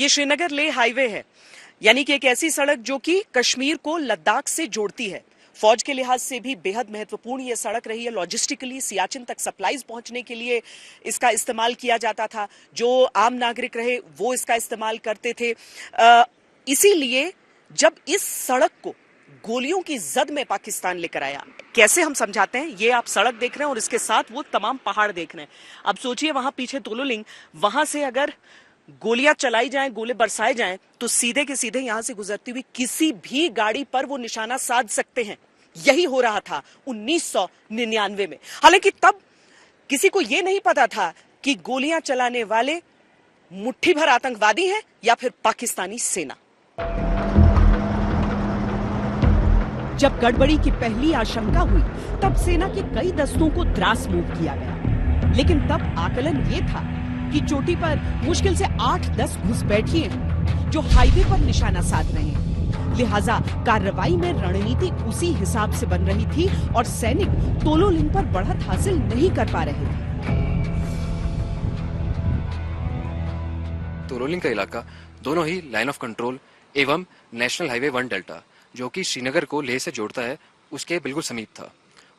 ये श्रीनगर लेह हाईवे है, यानी कि एक ऐसी सड़क जो कि कश्मीर को लद्दाख से जोड़ती है। फौज के लिहाज से भी बेहद महत्वपूर्ण ये सड़क रही है। लॉजिस्टिकली सियाचिन तक सप्लाईज पहुंचने के लिए इसका इस्तेमाल किया जाता था। जो आम नागरिक रहे वो इसका इस्तेमाल करते थे। इसीलिए जब इस सड़क को गोलियों की जद में पाकिस्तान लेकर आया, कैसे हम समझाते हैं, ये आप सड़क देख रहे हैं और इसके साथ वो तमाम पहाड़ देख रहे हैं। अब सोचिए वहां पीछे तोलोलिंग, वहां से अगर गोलियां चलाई जाएं, गोले बरसाए जाएं, तो सीधे के सीधे यहां से गुजरती हुई किसी भी गाड़ी पर वो निशाना साध सकते हैं। यही हो रहा था 1999 में। हालांकि तब किसी को यह नहीं पता था कि गोलियां चलाने वाले मुट्ठी भर आतंकवादी हैं या फिर पाकिस्तानी सेना। जब गड़बड़ी की पहली आशंका हुई तब सेना के कई दस्तों को द्रास मूव किया गया, लेकिन तब आकलन ये था कि चोटी पर मुश्किल से 8-10 घुसपैठिए हैं जो हाईवे पर निशाना साध रहे हैं। लिहाजा कार्रवाई में रणनीति उसी हिसाब से बन रही थी और सैनिक तोलोलिंग पर बढ़त हासिल नहीं कर पा रहे थे। तोलोलिंग का इलाका दोनों ही लाइन ऑफ कंट्रोल एवं नेशनल हाईवे 1 डेल्टा जो कि श्रीनगर को लेह से जोड़ता है, उसके बिल्कुल समीप था।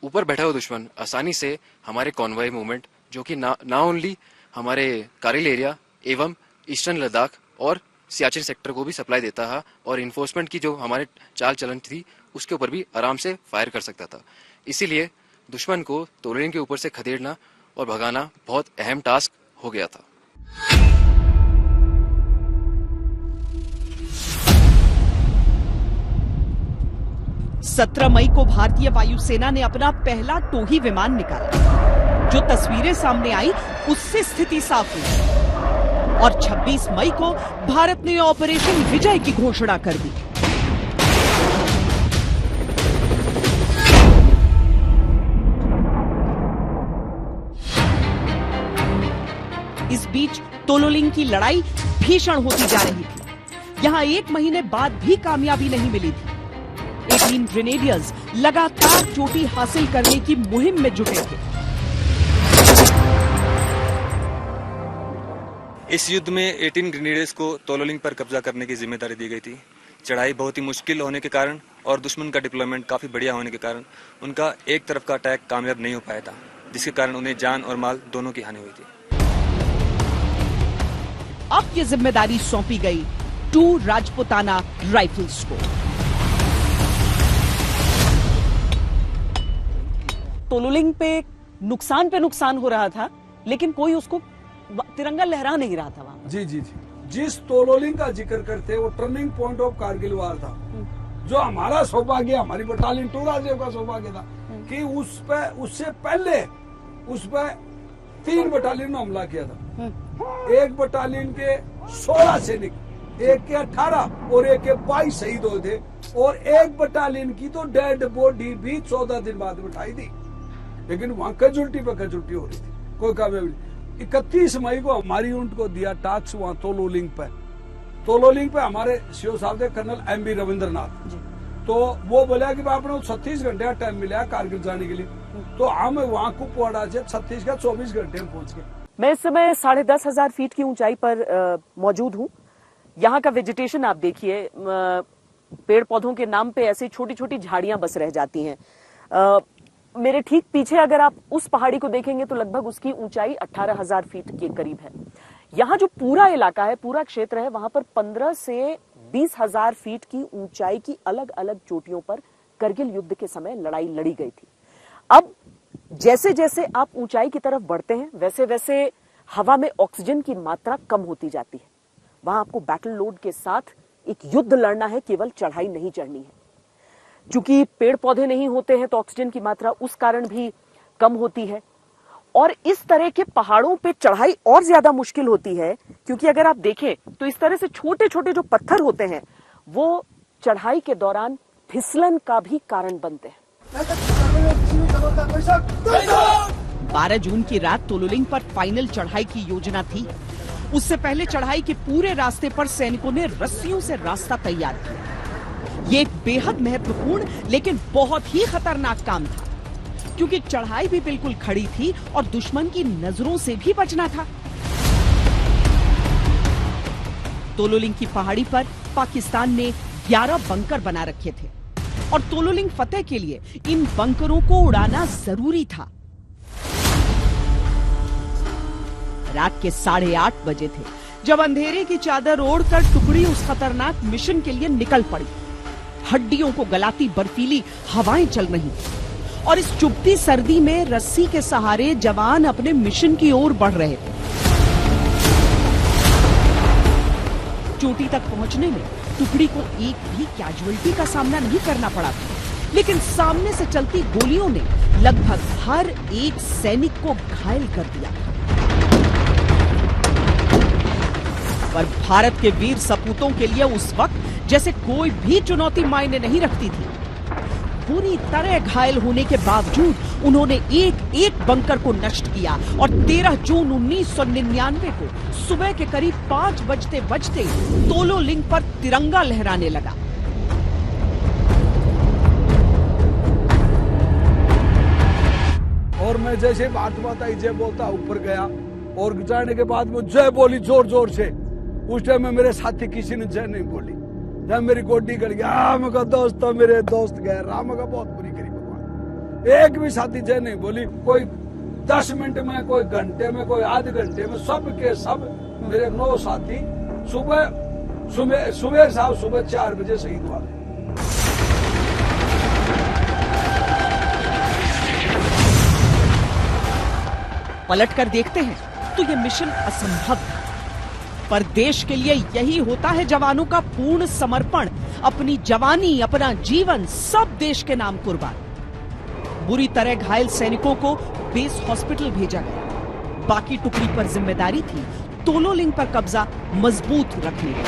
ऊपर बैठा हुआ दुश्मन आसानी से हमारे कॉन्वॉय मूवमेंट जो कि ना ओनली हमारे कारिल एरिया एवं ईस्टर्न लद्दाख और सियाचिन सेक्टर को भी सप्लाई देता है और इन्फोर्समेंट की जो हमारे चाल चलन थी उसके ऊपर भी आराम से फायर कर सकता था। इसीलिए दुश्मन को तोलोलिंग के ऊपर से खदेड़ना और भगाना बहुत अहम टास्क हो गया था। 17 मई को भारतीय वायुसेना ने अपना पहला टोही विमान निकाला। जो तस्वीरें सामने आई उससे स्थिति साफ हुई और 26 मई को भारत ने ऑपरेशन विजय की घोषणा कर दी। इस बीच तोलोलिंग की लड़ाई भीषण होती जा रही थी। यहां 1 महीने बाद भी कामयाबी नहीं मिली थी। 18 ग्रेनेडियर्स लगातार चोटी हासिल करने की मुहिम में जुटे थे। इस युद्ध में 18 ग्रेनेडियर्स को तोलोलिंग पर कब्जा करने की जिम्मेदारी दी गई थी। चढ़ाई बहुत ही मुश्किल होने के कारण और दुश्मन का डिप्लॉयमेंट काफी बढ़िया होने के कारण उनका एक तरफ का अटैक कामयाब नहीं हो पाया था, जिसके कारण उन्हें जान और माल दोनों की हानि हुई थी। अब ये जिम्मेदारी सौंपी गई 2 राजपुताना राइफल्स को। तोलोलिंग पे नुकसान हो रहा था, लेकिन कोई उसको तिरंगा लहरा नहीं रहा था वहां। जी। जिस तोलोलिंग का जिक्र करते वो टर्निंग पॉइंट ऑफ कारगिल वार था, जो हमारा सौभाग्य, हमारी बटालियन 2 राजेव का सौभाग्य था कि उससे पहले उस पर 3 बटालियन ने हमला किया था। एक बटालियन के 16 सैनिक, एक के 18 और एक के 22 शहीद हुए थे और एक बटालियन की तो डेड बॉडी भी 14 दिन बाद बिठाई थी, लेकिन वहां कैजुअल्टी पे कैजुअल्टी हो रही थी, कोई कामयाबी नहीं। 31 मई को हमारी यूनिट को दिया टास्क वहां तोलोलिंग पे हमारे सीओ साहब थे कर्नल MB रविंद्रनाथ। तो वो बोला कि आपने 36 घंटे का टाइम मिला कारगिल जाने के लिए, तो हम वहां कुपवाड़ा से 36 का 24 घंटे में पहुंच गए। मैं इस समय 10,500 फीट की ऊंचाई पर मौजूद हूँ। यहाँ का वेजिटेशन आप देखिए, पेड़ पौधों के नाम पे ऐसी छोटी छोटी झाड़ियां बस रह जाती हैं। मेरे ठीक पीछे अगर आप उस पहाड़ी को देखेंगे तो लगभग उसकी ऊंचाई 18,000 फीट के करीब है। यहाँ जो पूरा इलाका है, पूरा क्षेत्र है, वहां पर 15 से 20,000 फीट की ऊंचाई की अलग अलग चोटियों पर करगिल युद्ध के समय लड़ाई लड़ी गई थी। अब जैसे जैसे आप ऊंचाई की तरफ बढ़ते हैं वैसे वैसे हवा में ऑक्सीजन की मात्रा कम होती जाती है। वहां आपको बैटल लोड के साथ एक युद्ध लड़ना है, केवल चढ़ाई नहीं चढ़नी है। चूंकि पेड़ पौधे नहीं होते हैं तो ऑक्सीजन की मात्रा उस कारण भी कम होती है और इस तरह के पहाड़ों पे चढ़ाई और ज्यादा मुश्किल होती है, क्योंकि अगर आप देखें तो इस तरह से छोटे छोटे जो पत्थर होते हैं वो चढ़ाई के दौरान फिसलन का भी कारण बनते हैं। 12 जून की रात तोलोलिंग पर फाइनल चढ़ाई की योजना थी। उससे पहले चढ़ाई के पूरे रास्ते पर सैनिकों ने रस्सियों से रास्ता तैयार किया। ये एक बेहद महत्वपूर्ण लेकिन बहुत ही खतरनाक काम था, क्योंकि चढ़ाई भी बिल्कुल खड़ी थी और दुश्मन की नजरों से भी बचना था। तोलोलिंग की पहाड़ी पर पाकिस्तान ने 11 बंकर बना रखे थे और तोलोलिंग फतेह के लिए इन बंकरों को उड़ाना जरूरी था। रात के 8:30 बजे थे जब अंधेरे की चादर ओढ़कर टुकड़ी उस खतरनाक मिशन के लिए निकल पड़ी। हड्डियों को गलाती बर्फीली हवाएं चल रही और इस चुभती सर्दी में रस्सी के सहारे जवान अपने मिशन की ओर बढ़ रहे थे। चोटी तक पहुंचने में टुकड़ी को एक भी कैजुअल्टी का सामना नहीं करना पड़ा था, लेकिन सामने से चलती गोलियों ने लगभग हर एक सैनिक को घायल कर दिया। पर भारत के वीर सपूतों के लिए उस वक्त जैसे कोई भी चुनौती मायने नहीं रखती थी। पूरी तरह घायल होने के बावजूद उन्होंने एक एक बंकर को नष्ट किया और 13 जून 1999 को सुबह के करीब 5 बजते बजते तोलोलिंग पर तिरंगा लहराने लगा। और मैं जैसे बात आई जय बोलता ऊपर गया और जाने के बाद वो जय बोली जोर जोर से। उस टाइम में मेरे साथी किसी ने जय नहीं बोली। जब मेरी गोडी गड़ गया, मैं कहा दोस्त मेरे दोस्त गए, राम का बहुत बुरी करी भगवान। एक भी साथी जय नहीं बोली। कोई 10 मिनट में, कोई घंटे में, कोई आधे घंटे में सब के सब मेरे 9 साथी सुबह 4 बजे शहीद हुआ। पलट कर देखते हैं तो यह मिशन असंभव था, पर देश के लिए यही होता है जवानों का पूर्ण समर्पण। अपनी जवानी, अपना जीवन सब देश के नाम कुर्बान। बुरी तरह घायल सैनिकों को बेस हॉस्पिटल भेजा गया। बाकी टुकड़ी पर जिम्मेदारी थी तोलोलिंग पर कब्जा मजबूत रखने की।